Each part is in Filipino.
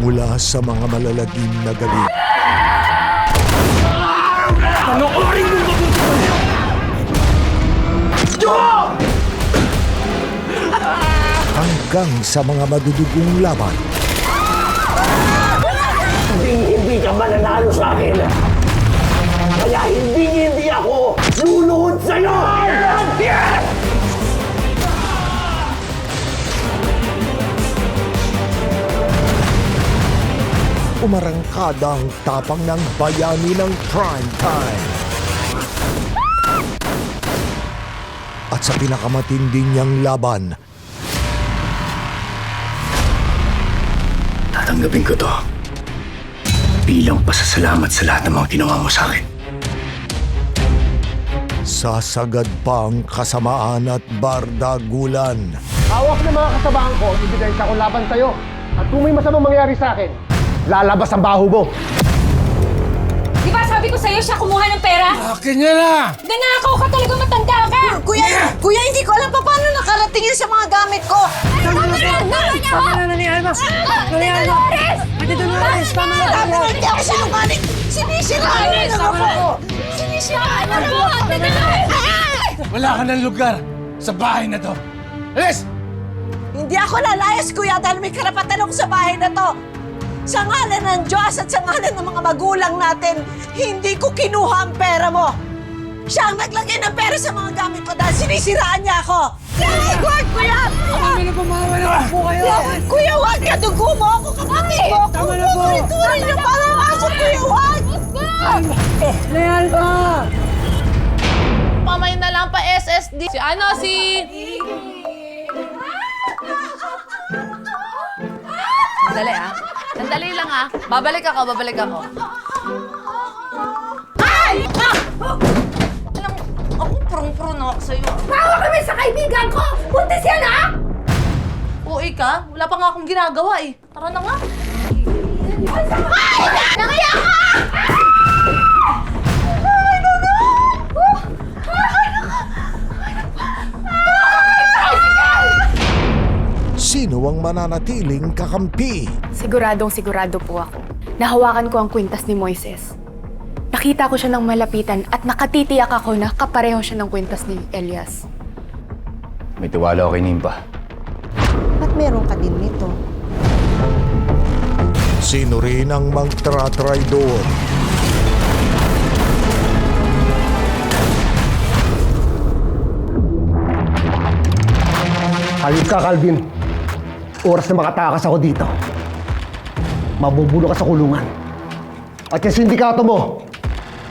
mula sa mga malalagim na galit. Panoorin mo mabuti ko niya! Hanggang sa mga madudugong laban. Hindi ka mananalo sa akin. Kaya hindi ako luluhod sa'yo! Umarangkada ang tapang ng bayani ng prime time. At sa pinakamatindi niyang laban, tatanggapin ko to bilang pasasalamat sa lahat ng mga ginawa mo sa akin. sasagad pa ang kasamaan at bardagulan. Hawak ng mga kasabahan ko, ebidensya ko laban sa'yo. At kung may masamang mangyari sa akin, lalabas ang baho mo. Di ba sabi ko sa'yo siya kumuha ng pera? Akin niya na! Nanakaw ka talaga, matanda ka! Kuya, hindi ko alam pa paano nakarating yan sa mga gamit ko. Tama na ni Alma! Ate Dolores! Tama na! Sabi ko, hindi ako sinungaling. Sinisiraan na lang ako. Sinisiraan na lang ako. Ate Dolores! Wala ka ng lugar sa bahay na to. Alis! Hindi ako lalayas, kuya, dahil may karapatan ako sa bahay na to. Sa ngalan ng Diyos at sa ngalan ng mga magulang natin, hindi ko kinuha ang pera mo. Siya ang naglagay ng pera sa mga gamit ko dahil sinisiraan niya ako. Wag, kuya! Kami na pumawa na po kayo! Kuya, wag ka! Dugo mo ako! Kapatid mo ako! Tama na po! Tuloy niyo parang aso, kuya! Wag! Leal ka! Pamay na lang pa SSD. Si... Sandali ah. Sandali lang ah. Babalik ako. Ay! Ah! Alam mo, ako prong-prong ako sa'yo. Tawa kami sa kaibigan ko! Buntis yan, ha? Uy ka, wala pa nga akong ginagawa eh. Tara na nga. Ay! Nangiyak ka! Sino ang mananatiling kakampi? Siguradong sigurado po ako. Nahawakan ko ang kwintas ni Moises. Nakita ko siya ng malapitan at nakatitiyak ako na kapareho siya ng kwintas ni Elias. May tiwala ako kay Nimpa. Ba't meron ka din nito? Sino rin ang magtratraidor? Hayop ka, Calvin. Oras na makatakas ako dito. Mabubulo ka sa kulungan. At yung sindikato mo,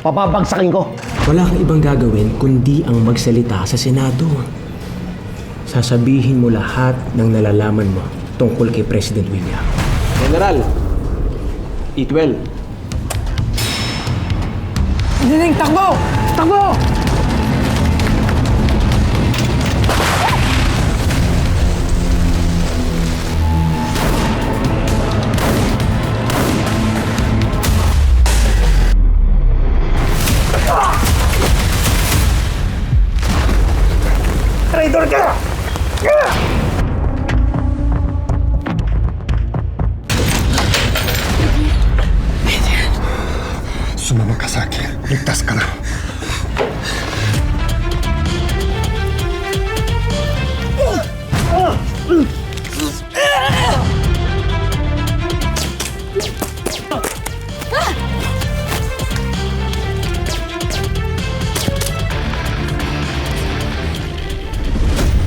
papabagsakin ko. Wala kang ibang gagawin kundi ang magsalita sa Senado. Sasabihin mo lahat ng nalalaman mo tungkol kay President William. General, eat well. Nining, takbo! Takbo! Traitor ka! Sumama ka sa akin. Ligtas ka na.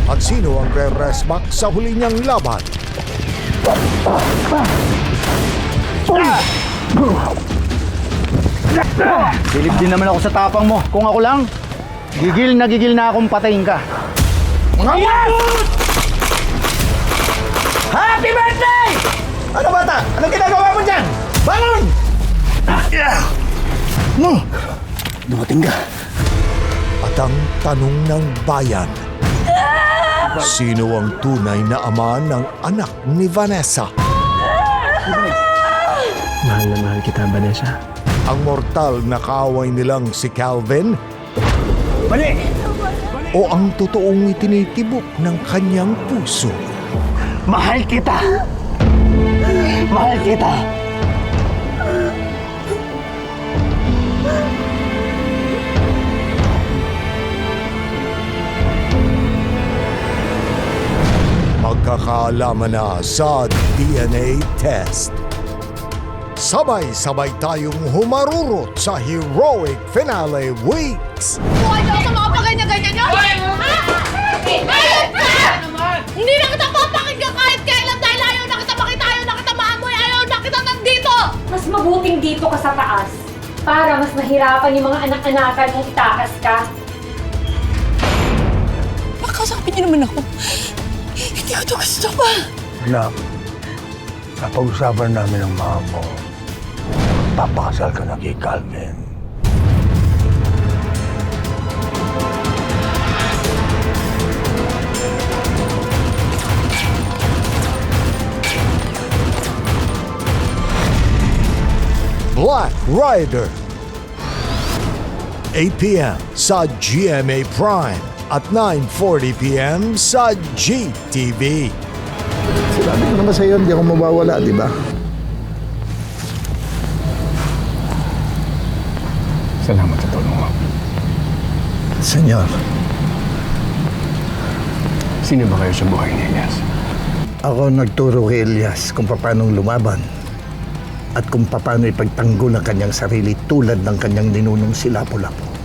At sino ang re-resback sa huli niyang laban? Bilib din naman ako sa tapang mo. Kung ako lang, gigil na akong patayin ka. Happy birthday! Ano bata? Anong ginagawa mo dyan? Bangon! Dumating ka. At ang tanong ng bayan, sino ang tunay na ama ng anak ni Vanessa? Mahal na mahal kita, Vanessa. Ang mortal na kaaway nilang si Calvin? Mali! O ang totoong itinitibok ng kanyang puso? Mahal kita! Mahal kita. Magkakaalaman na sa DNA test. Sabay-sabay tayong humarurot sa heroic finale weeks. Buhay daw sa mga pagganyan-ganyan nyo! Hindi na kita papakinggan kahit kailan dahil ayaw na kita makita, ayaw na kita maamoy, ayaw na kita nandito! Mas mabuting dito ka sa taas para mas mahirapan yung mga anak-anakan mong itakas ka. Pakasapin niyo naman ako. Hindi ko to gusto pa. Anak, napag-usapan namin ng mga mo. Papakasal ka na kay Calvin. Black Rider. 8 p.m. sa GMA Prime at 9:40 p.m. sa GTV. Sinabi ko naman sa'yo, hindi ako mawawala, di ba? Salamat sa tulong mo. Senyor, Sino ba kayo sa buhay ni Elias? ako nagturo kay Elias kung paano lumaban at kung paano ipagtanggol ang kanyang sarili tulad ng kanyang ninunong si Lapu-Lapu.